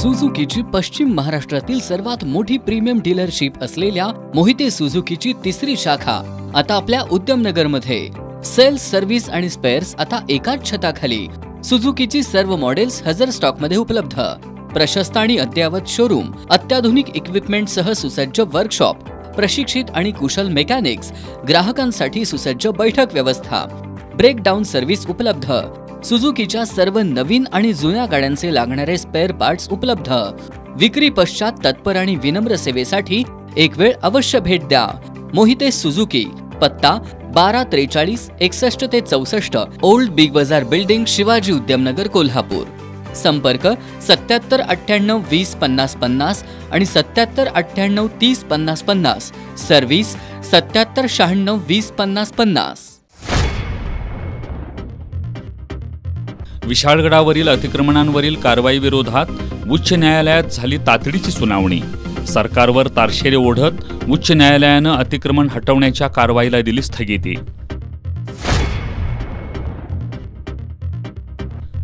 सुझुकीची पश्चिम महाराष्ट्रातील सर्वात मोठी प्रीमियम डीलरशिप असलेल्या मोहिते सुझुकीची तिसरी शाखा आता आपल्या उद्यमनगरमध्ये. सेल्स, सर्व्हिस आणि स्पेअर्स आता एकाच छताखाली. सुझुकीची सर्व मॉडेल्स हजर स्टॉकमध्ये उपलब्ध. प्रशस्त आणि अद्ययावत शोरूम, अत्याधुनिक इक्विपमेंटसह सुसज्ज वर्कशॉप, प्रशिक्षित आणि कुशल मेकॅनिक्स, ग्राहकांसाठी सुसज्ज बैठक व्यवस्था, ब्रेकडाऊन सर्व्हिस उपलब्ध. सुझुकीच्या सर्व नवीन आणि जुन्या गाड्यांचे लागणारे स्पेअर पार्ट्स उपलब्ध. विक्री पश्चात तत्पर आणि विनम्र सेवेसाठी एक वेळ अवश्य भेट द्या. मोहिते सुझुकी, पत्ता 1243 61 ते 64, ओल्ड बिग बाजार बिल्डिंग, शिवाजी उद्यमनगर, कोल्हापूर. संपर्क 77 98 20 50 50 आणि 77 98 30 50 50. सर्व्हिस 77 96 20 50 50. विशाळगडावरील अतिक्रमणांवरील कारवाई विरोधात उच्च न्यायालयात झाली तातडीची सुनावणी. सरकारवर तारशेरे ओढत उच्च न्यायालयानं अतिक्रमण हटवण्याच्या कारवाईला दिली स्थगिती.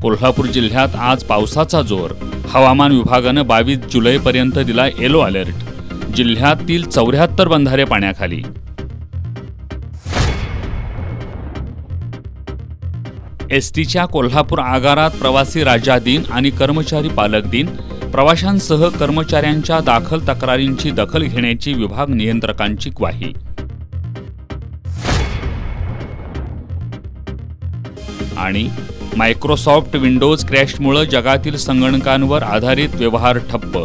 कोल्हापूर जिल्ह्यात आज पावसाचा जोर. हवामान विभागानं 22 जुलैपर्यंत दिला येलो अलर्ट. जिल्ह्यातील 74 बंधारे पाण्याखाली. एसटीच्या कोल्हापूर आगारात प्रवासी राजा दिन आणि कर्मचारी पालक दिन. प्रवाशांसह कर्मचाऱ्यांच्या दाखल तक्रारींची दखल घेण्याची विभाग नियंत्रकांची ग्वाही. आणि मायक्रोसॉफ्ट विंडोज क्रॅशमुळे जगातील संगणकांवर आधारित व्यवहार ठप्प.